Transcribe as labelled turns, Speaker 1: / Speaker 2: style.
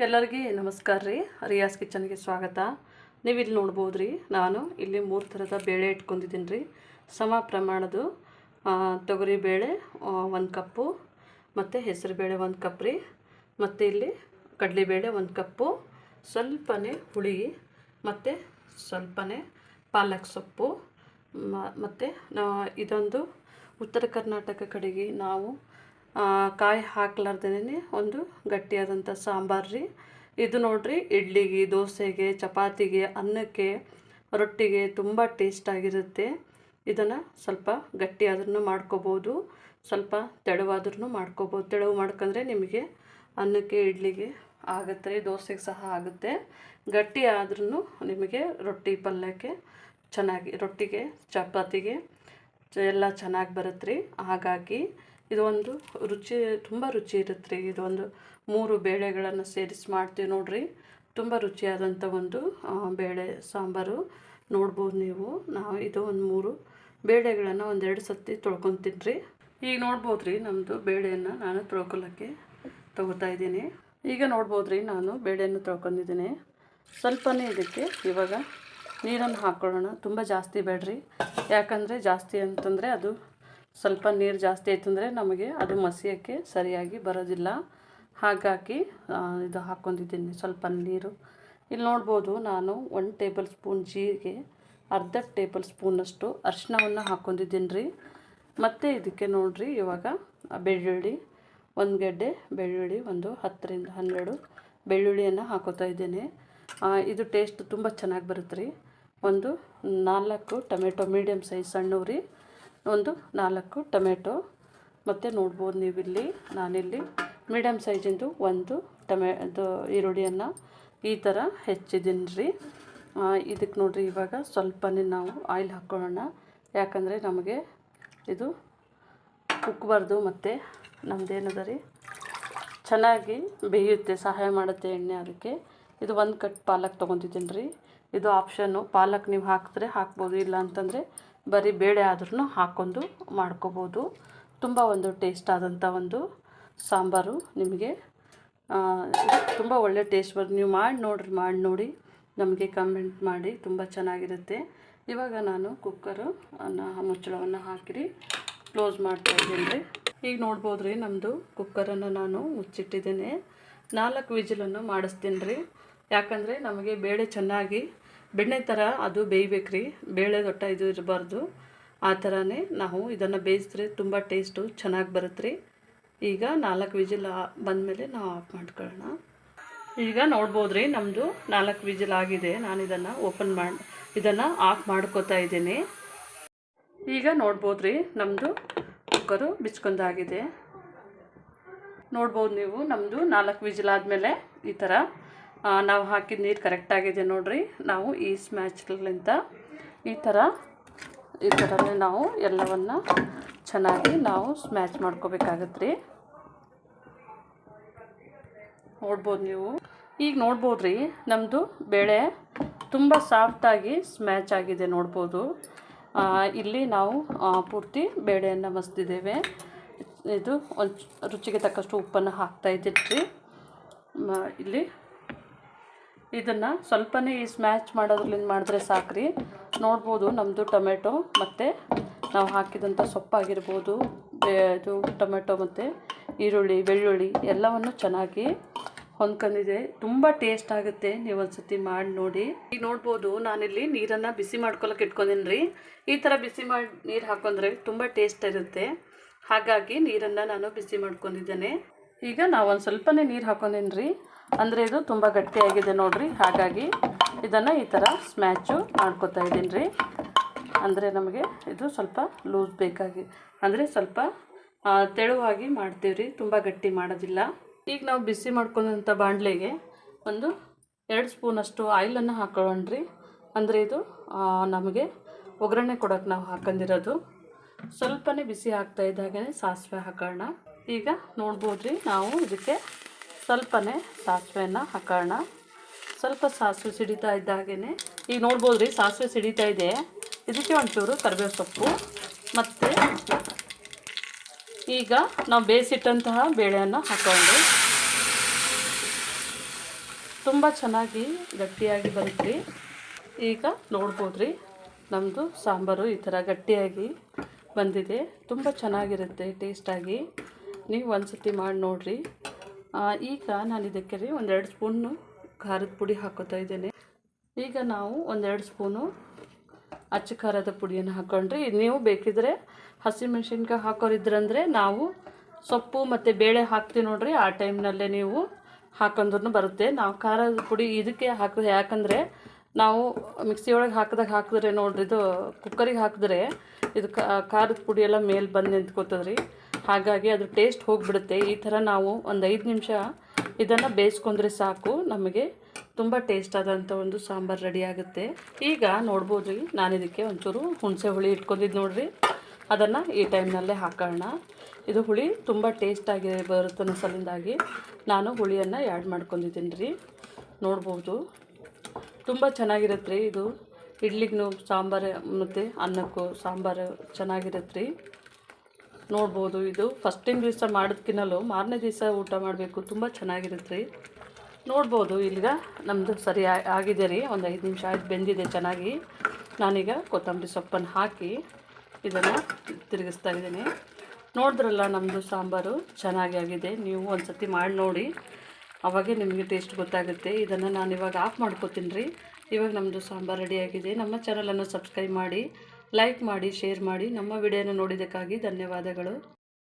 Speaker 1: ಎಲ್ಲರಿಗೂ ನಮಸ್ಕಾರ ರೀ. ರಿಯಾಸ್ ಕಿಚನ್ಗೆ ಸ್ವಾಗತ. ನೀವು ಇಲ್ಲಿ ನೋಡ್ಬೋದು ರೀ, ನಾನು ಇಲ್ಲಿ 3 ಥರದ ಬೇಳೆ ಇಟ್ಕೊಂಡಿದ್ದೀನಿ ರೀ. ಸಮ ಪ್ರಮಾಣದ ತೊಗರಿ ಬೇಳೆ 1 ಕಪ್ಪು, ಮತ್ತು ಹೆಸರು ಬೇಳೆ 1 ಕಪ್ ರೀ, ಮತ್ತು ಇಲ್ಲಿ ಕಡಲೆಬೇಳೆ 1 ಕಪ್ಪು, ಸ್ವಲ್ಪನೇ ಹುಳಿ, ಮತ್ತು ಸ್ವಲ್ಪನೇ ಪಾಲಕ್ ಸೊಪ್ಪು, ಮತ್ತು ಇದೊಂದು ಉತ್ತರ ಕರ್ನಾಟಕ ಕಡೆಗೆ ನಾವು ಕಾಯಿ ಹಾಕ್ಲಾರ್ದೇ ಒಂದು ಗಟ್ಟಿಯಾದಂಥ ಸಾಂಬಾರು ರೀ. ಇದು ನೋಡ್ರಿ, ಇಡ್ಲಿಗೆ, ದೋಸೆಗೆ, ಚಪಾತಿಗೆ, ಅನ್ನಕ್ಕೆ, ರೊಟ್ಟಿಗೆ ತುಂಬ ಟೇಸ್ಟಾಗಿರುತ್ತೆ. ಇದನ್ನು ಸ್ವಲ್ಪ ಗಟ್ಟಿಯಾದ್ರೂ ಮಾಡ್ಕೋಬೋದು, ಸ್ವಲ್ಪ ತೆಳುವಾದ್ರೂ ಮಾಡ್ಕೋಬೋದು. ತೆಳುವು ಮಾಡ್ಕೊಂಡ್ರೆ ನಿಮಗೆ ಅನ್ನಕ್ಕೆ, ಇಡ್ಲಿಗೆ ಆಗುತ್ತೆ, ದೋಸೆಗೆ ಸಹ ಆಗುತ್ತೆ. ಗಟ್ಟಿ ಆದ್ರೂ ನಿಮಗೆ ರೊಟ್ಟಿ ಪಲ್ಯಕ್ಕೆ ಚೆನ್ನಾಗಿ, ರೊಟ್ಟಿಗೆ ಚಪಾತಿಗೆ ಎಲ್ಲ ಚೆನ್ನಾಗಿ ಬರುತ್ತೆ ರೀ. ಹಾಗಾಗಿ ಇದೊಂದು ತುಂಬ ರುಚಿ ಇರುತ್ತೆ ರೀ. ಇದೊಂದು 3 ಬೇಳೆಗಳನ್ನು ಸೇರಿಸಿ ಮಾಡ್ತೀವಿ ನೋಡ್ರಿ, ತುಂಬ ರುಚಿಯಾದಂಥ ಒಂದು ಬೇಳೆ ಸಾಂಬಾರು. ನೋಡ್ಬೋದು ನೀವು. ಇದು ಒಂದು 3 ಬೇಳೆಗಳನ್ನು 1-2 ಸತಿ ತೊಳ್ಕೊತೀನಿ ರೀ. ಈಗ ನೋಡ್ಬೋದು ರೀ, ನಮ್ಮದು ಬೇಳೆಯನ್ನು ನಾನು ತೊಳ್ಕೊಳ್ಳೋಕ್ಕೆ ತೊಗೋತಾ ಇದ್ದೀನಿ. ಈಗ ನೋಡ್ಬೋದು ರೀ, ನಾನು ಬೇಳೆಯನ್ನು ತೊಳ್ಕೊಂಡಿದ್ದೀನಿ. ಸ್ವಲ್ಪನೇ ಇದಕ್ಕೆ ಇವಾಗ ನೀರನ್ನು ಹಾಕ್ಕೊಳ್ಳೋಣ. ತುಂಬ ಜಾಸ್ತಿ ಬೇಡ್ರಿ, ಯಾಕಂದರೆ ಜಾಸ್ತಿ ಅಂತಂದರೆ ಅದು ಸ್ವಲ್ಪ ನೀರು ಜಾಸ್ತಿ ಆಯ್ತಂದರೆ ನಮಗೆ ಅದು ಮಸಿಯೋಕ್ಕೆ ಸರಿಯಾಗಿ ಬರೋದಿಲ್ಲ. ಹಾಗಾಗಿ ಇದು ಹಾಕ್ಕೊಂಡಿದ್ದೀನಿ ಸ್ವಲ್ಪ ನೀರು. ಇಲ್ಲಿ ನೋಡ್ಬೋದು, ನಾನು 1 ಟೇಬಲ್ ಸ್ಪೂನ್ ಜೀರಿಗೆ, ಅರ್ಧ ಟೇಬಲ್ ಸ್ಪೂನಷ್ಟು ಅರಿಶಿನವನ್ನು ಹಾಕ್ಕೊಂಡಿದ್ದೀನಿ ರೀ. ಮತ್ತು ಇದಕ್ಕೆ ನೋಡಿರಿ, ಇವಾಗ ಬೆಳ್ಳುಳ್ಳಿ 1 ಗೆಡ್ಡೆ ಬೆಳ್ಳುಳ್ಳಿ, ಒಂದು 10ರಿಂದ 12 ಬೆಳ್ಳುಳ್ಳಿಯನ್ನು ಹಾಕೋತಾ ಇದ್ದೇನೆ. ಇದು ಟೇಸ್ಟ್ ತುಂಬ ಚೆನ್ನಾಗಿ ಬರುತ್ತೆ ರೀ. ಒಂದು 4 ಟೊಮೆಟೊ ಮೀಡಿಯಮ್ ಸೈಜ್ ಸಣ್ಣವು ರೀ, ಒಂದು 4 ಟೊಮೆಟೊ. ಮತ್ತು ನೋಡ್ಬೋದು ನೀವಿಲ್ಲಿ, ನಾನಿಲ್ಲಿ ಮೀಡಿಯಮ್ ಸೈಜಿಂದು ಒಂದು ಈರುಳ್ಳಿಯನ್ನು ಈ ಥರ ಹೆಚ್ಚಿದ್ದೀನಿ ರೀ. ಇದಕ್ಕೆ ನೋಡಿರಿ, ಇವಾಗ ಸ್ವಲ್ಪನೇ ನಾವು ಆಯಿಲ್ ಹಾಕ್ಕೊಳ್ಳೋಣ. ಯಾಕಂದರೆ ನಮಗೆ ಇದು ಉಕ್ಕಬಾರ್ದು, ಮತ್ತು ನಮ್ಮದೇನದ ರೀ ಚೆನ್ನಾಗಿ ಬೇಯುತ್ತೆ, ಸಹಾಯ ಮಾಡುತ್ತೆ ಎಣ್ಣೆ. ಅದಕ್ಕೆ ಇದು 1 ಕಟ್ ಪಾಲಕ್ ತೊಗೊತಿದ್ದೀನಿ ರೀ. ಇದು ಆಪ್ಷನ್ನು, ಪಾಲಕ್ ನೀವು ಹಾಕಿದ್ರೆ ಹಾಕ್ಬೋದು, ಇಲ್ಲ ಅಂತಂದರೆ ಬರೀ ಬೇಳೆ ಆದ್ರೂ ಹಾಕ್ಕೊಂಡು ಮಾಡ್ಕೋಬೋದು. ತುಂಬ ಒಂದು ಟೇಸ್ಟ್ ಆದಂಥ ಒಂದು ಸಾಂಬಾರು. ನಿಮಗೆ ತುಂಬ ಒಳ್ಳೆ ಟೇಸ್ಟ್ ಬರುತ್ತೆ. ನೀವು ಮಾಡಿ ನೋಡಿ ನಮಗೆ ಕಮೆಂಟ್ ಮಾಡಿ, ತುಂಬ ಚೆನ್ನಾಗಿರುತ್ತೆ. ಇವಾಗ ನಾನು ಕುಕ್ಕರು ಮುಚ್ಚಳವನ್ನು ಹಾಕಿ ಕ್ಲೋಸ್ ಮಾಡ್ತಾಯಿದ್ದೀನಿ ರೀ. ಈಗ ನೋಡ್ಬೋದು ರೀ, ನಮ್ಮದು ಕುಕ್ಕರನ್ನು ನಾನು ಮುಚ್ಚಿಟ್ಟಿದ್ದೇನೆ. 4 ವಿಜಿಲನ್ನು ಮಾಡಿಸ್ತೀನಿ ರೀ. ಯಾಕಂದರೆ ನಮಗೆ ಬೇಳೆ ಚೆನ್ನಾಗಿ ಬೆಣ್ಣೆ ಥರ ಅದು ಬೇಯಬೇಕು ರೀ. ಬೇಳೆ ದೊಡ್ಡ ಇದು ಇರಬಾರ್ದು. ಆ ಥರನೇ ನಾವು ಇದನ್ನು ಬೇಯಿಸಿದ್ರೆ ತುಂಬ ಟೇಸ್ಟು ಚೆನ್ನಾಗಿ ಬರುತ್ತೆ ರೀ. ಈಗ 4 ವಿಜಿಲ್ ಬಂದಮೇಲೆ ನಾವು ಆಫ್ ಮಾಡ್ಕೊಳ್ಳೋಣ. ಈಗ ನೋಡ್ಬೋದು ರೀ, ನಮ್ಮದು 4 ವಿಜಿಲ್ ಆಗಿದೆ. ನಾನು ಇದನ್ನು ಆಫ್ ಮಾಡ್ಕೋತಾ ಇದ್ದೀನಿ. ಈಗ ನೋಡ್ಬೋದು ರೀ, ನಮ್ಮದು ಕುಕ್ಕರು ಬಿಚ್ಕೊಂಡಾಗಿದೆ. ನೋಡ್ಬೋದು ನೀವು, ನಮ್ಮದು 4 ವಿಜಿಲ್ ಆದಮೇಲೆ ಈ ಥರ ನಾವು ಹಾಕಿದ ನೀರು ಕರೆಕ್ಟಾಗಿದೆ ನೋಡಿರಿ. ನಾವು ಈ ಸ್ಮ್ಯಾಚ್ಗಳಿಂದ ಈ ಥರನೇ ನಾವು ಎಲ್ಲವನ್ನು ಚೆನ್ನಾಗಿ ನಾವು ಸ್ಮ್ಯಾಚ್ ಮಾಡ್ಕೋಬೇಕಾಗತ್ತೆ ರೀ. ನೋಡ್ಬೋದು ನೀವು. ಈಗ ನೋಡ್ಬೋದು ರೀ, ನಮ್ಮದು ಬೇಳೆ ತುಂಬ ಸಾಫ್ಟಾಗಿ ಸ್ಮ್ಯಾಚ್ ಆಗಿದೆ ನೋಡ್ಬೋದು. ಇಲ್ಲಿ ನಾವು ಪೂರ್ತಿ ಬೇಳೆಯನ್ನು ಮಸ್ತಿದ್ದೇವೆ. ಇದು ರುಚಿಗೆ ತಕ್ಕಷ್ಟು ಉಪ್ಪನ್ನು ಹಾಕ್ತಾಯಿದ್ದೀನಿ ರೀ. ಇಲ್ಲಿ ಇದನ್ನು ಸ್ವಲ್ಪನೇ ಈ ಸ್ಮ್ಯಾಚ್ ಮಾಡೋದ್ರಿಂದ ಮಾಡಿದ್ರೆ ಸಾಕ್ರಿ. ನೋಡ್ಬೋದು, ನಮ್ಮದು ಟೊಮೆಟೊ ಮತ್ತು ನಾವು ಹಾಕಿದಂಥ ಸೊಪ್ಪಾಗಿರ್ಬೋದು, ಇದು ಟೊಮೆಟೊ ಮತ್ತು ಈರುಳ್ಳಿ, ಬೆಳ್ಳುಳ್ಳಿ ಎಲ್ಲವನ್ನು ಚೆನ್ನಾಗಿ ಹೊಂದ್ಕೊಂಡಿದೆ. ತುಂಬ ಟೇಸ್ಟ್ ಆಗುತ್ತೆ. ನೀವು ಒಂದ್ಸತಿ ಮಾಡಿ ನೋಡಿ. ಈಗ ನೋಡ್ಬೋದು, ನಾನಿಲ್ಲಿ ನೀರನ್ನು ಬಿಸಿ ಮಾಡ್ಕೊಳಕ್ಕೆ ಇಟ್ಕೊಂಡಿನಿ ರೀ. ಈ ಥರ ಬಿಸಿ ಮಾಡಿ ನೀರು ಹಾಕೊಂಡ್ರೆ ತುಂಬ ಟೇಸ್ಟ್ ಇರುತ್ತೆ. ಹಾಗಾಗಿ ನೀರನ್ನು ನಾನು ಬಿಸಿ ಮಾಡ್ಕೊಂಡಿದ್ದೇನೆ. ಈಗ ನಾವು ಒಂದು ಸ್ವಲ್ಪನೇ ನೀರು ಹಾಕೊಂಡಿನಿ ರೀ. ಅಂದರೆ ಇದು ತುಂಬ ಗಟ್ಟಿಯಾಗಿದೆ ನೋಡಿರಿ. ಹಾಗಾಗಿ ಇದನ್ನು ಈ ಥರ ಸ್ಮ್ಯಾಚು ಮಾಡ್ಕೊತಾ ಇದ್ದೀನಿ ರೀ. ಅಂದರೆ ನಮಗೆ ಇದು ಸ್ವಲ್ಪ ಲೂಸ್ ಬೇಕಾಗಿ, ಅಂದರೆ ಸ್ವಲ್ಪ ತೆಳುವಾಗಿ ಮಾಡ್ತೀವಿ ರೀ, ತುಂಬ ಗಟ್ಟಿ ಮಾಡೋದಿಲ್ಲ. ಈಗ ನಾವು ಬಿಸಿ ಮಾಡ್ಕೊಂಡಂಥ ಬಾಣಲೆಗೆ ಒಂದು 2 ಸ್ಪೂನಷ್ಟು ಆಯಿಲನ್ನು ಹಾಕೊಳ್ಳೋಣ ರೀ. ಅಂದರೆ ಇದು ನಮಗೆ ಒಗ್ಗರಣೆ ಕೊಡೋಕೆ ನಾವು ಹಾಕೊಂಡಿರೋದು. ಸ್ವಲ್ಪನೇ ಬಿಸಿ ಆಗ್ತಾ ಇದ್ದಾಗೇ ಸಾಸಿವೆ ಹಾಕೋಣ. ಈಗ ನೋಡ್ಬೋದು ರೀ, ನಾವು ಇದಕ್ಕೆ ಸ್ವಲ್ಪನೇ ಸಾಸಿವೆಯನ್ನು ಹಾಕೋಣ. ಸ್ವಲ್ಪ ಸಾಸಿವೆ ಸಿಡಿತಾ ಇದ್ದಾಗೇ, ಈಗ ನೋಡ್ಬೋದು ರೀ, ಸಾಸಿವೆ ಸಿಡಿತಾ ಇದೆ. ಇದಕ್ಕೆ ಒಂಚೂರು ಕರಿಬೇವು ಸೊಪ್ಪು, ಮತ್ತು ಈಗ ನಾವು ಬೇಯಿಸಿಟ್ಟಂತಹ ಬೇಳೆಯನ್ನು ಹಾಕ್ಕೊಂಡು ತುಂಬ ಚೆನ್ನಾಗಿ ಗಟ್ಟಿಯಾಗಿ ಬರುತ್ತೆ. ಈಗ ನೋಡ್ಬೋದು ರೀ, ನಮ್ಮದು ಸಾಂಬಾರು ಈ ಥರ ಗಟ್ಟಿಯಾಗಿ ಬಂದಿದೆ. ತುಂಬ ಚೆನ್ನಾಗಿರುತ್ತೆ ಟೇಸ್ಟಾಗಿ. ನೀವು ಒಂದು ಸತಿ ಮಾಡಿ ನೋಡಿರಿ. ಈಗ ನಾನು ಇದಕ್ಕೆ ರೀ 1-2 ಸ್ಪೂನು ಖಾರದ ಪುಡಿ ಹಾಕೋತಾ ಇದ್ದೇನೆ. ಈಗ ನಾವು 1-2 ಸ್ಪೂನು ಅಚ್ಚ ಖಾರದ ಪುಡಿಯನ್ನು ಹಾಕ್ಕೊಂಡ್ರಿ. ನೀವು ಬೇಕಿದ್ರೆ ಹಸಿಮೆಣ್ಸಿನ್ಕಾಯಿ ಹಾಕೋರಿದ್ರಂದರೆ ನಾವು ಸೊಪ್ಪು ಮತ್ತು ಬೇಳೆ ಹಾಕ್ತೀವಿ ನೋಡಿರಿ, ಆ ಟೈಮ್ನಲ್ಲೇ ನೀವು ಹಾಕೊಂಡ್ರೂ ಬರುತ್ತೆ. ನಾವು ಖಾರದ ಪುಡಿ ಇದಕ್ಕೆ ಯಾಕಂದರೆ ನಾವು ಮಿಕ್ಸಿ ಒಳಗೆ ಹಾಕಿದ್ರೆ ನೋಡಿರಿ, ಇದು ಕುಕ್ಕರಿಗೆ ಹಾಕಿದ್ರೆ ಇದು ಖಾರದ ಪುಡಿ ಎಲ್ಲ ಮೇಲೆ ಬಂದು ನಿಂತ್ಕೋತದೆ ರೀ. ಹಾಗಾಗಿ ಅದು ಟೇಸ್ಟ್ ಹೋಗಿಬಿಡುತ್ತೆ. ಈ ಥರ ನಾವು ಒಂದು 5 ನಿಮಿಷ ಇದನ್ನು ಬೇಯಿಸ್ಕೊಂಡ್ರೆ ಸಾಕು, ನಮಗೆ ತುಂಬ ಟೇಸ್ಟ್ ಆದಂಥ ಒಂದು ಸಾಂಬಾರು ರೆಡಿ ಆಗುತ್ತೆ. ಈಗ ನೋಡ್ಬೋದು ರೀ, ನಾನು ಇದಕ್ಕೆ ಒಂಚೂರು ಹುಣಸೆ ಹುಳಿ ಇಟ್ಕೊಂಡಿದ್ದು ನೋಡಿರಿ, ಅದನ್ನು ಈ ಟೈಮ್ನಲ್ಲೇ ಹಾಕೋಣ. ಇದು ಹುಳಿ ತುಂಬ ಟೇಸ್ಟಾಗಿ ಬರುತ್ತೆ ಅನ್ನೋ ಸಲಿಂದಾಗಿ ನಾನು ಹುಳಿಯನ್ನು ಆ್ಯಡ್ ಮಾಡ್ಕೊಂಡಿದ್ದೀನಿ ರೀ. ನೋಡ್ಬೋದು ತುಂಬ ಚೆನ್ನಾಗಿರುತ್ತೆ ರೀ. ಇದು ಇಡ್ಲಿಗೂ ಸಾಂಬಾರು ಮತ್ತು ಅನ್ನಕ್ಕೂ ಸಾಂಬಾರು ಚೆನ್ನಾಗಿರುತ್ತೆ ರೀ. ನೋಡ್ಬೋದು, ಇದು ಫಸ್ಟಿನ ದಿವಸ ಮಾಡೋದಕ್ಕಿನ್ನಲು ಮಾರನೇ ದಿವಸ ಊಟ ಮಾಡಬೇಕು, ತುಂಬ ಚೆನ್ನಾಗಿರುತ್ತೆ ರೀ. ನೋಡ್ಬೋದು ಇಲ್ಲಿಗ ನಮ್ಮದು ಸರಿ ಆಗಿದೆ ರೀ. ಒಂದು 5 ನಿಮಿಷ ಆಯ್ತು, ಬೆಂದಿದೆ ಚೆನ್ನಾಗಿ. ನಾನೀಗ ಕೊತ್ತಂಬರಿ ಸೊಪ್ಪನ್ನು ಹಾಕಿ ಇದನ್ನು ತಿರುಗಿಸ್ತಾ ಇದ್ದೀನಿ. ನೋಡಿದ್ರಲ್ಲ, ನಮ್ಮದು ಸಾಂಬಾರು ಚೆನ್ನಾಗಿ ಆಗಿದೆ. ನೀವು ಒಂದು ಸತಿ ಮಾಡಿ ನೋಡಿ, ಅವಾಗೇ ನಿಮಗೆ ಟೇಸ್ಟ್ ಗೊತ್ತಾಗುತ್ತೆ. ಇದನ್ನು ನಾನು ಇವಾಗ ಆಫ್ ಮಾಡ್ಕೋತೀನಿ ರೀ. ಇವಾಗ ನಮ್ಮದು ಸಾಂಬಾರು ರೆಡಿಯಾಗಿದೆ. ನಮ್ಮ ಚಾನಲನ್ನು ಸಬ್ಸ್ಕ್ರೈಬ್ ಮಾಡಿ, ಲೈಕ್ ಮಾಡಿ, ಶೇರ್ ಮಾಡಿ. ನಮ್ಮ ವಿಡಿಯೋನ ನೋಡಿದ್ದಕ್ಕಾಗಿ ಧನ್ಯವಾದಗಳು.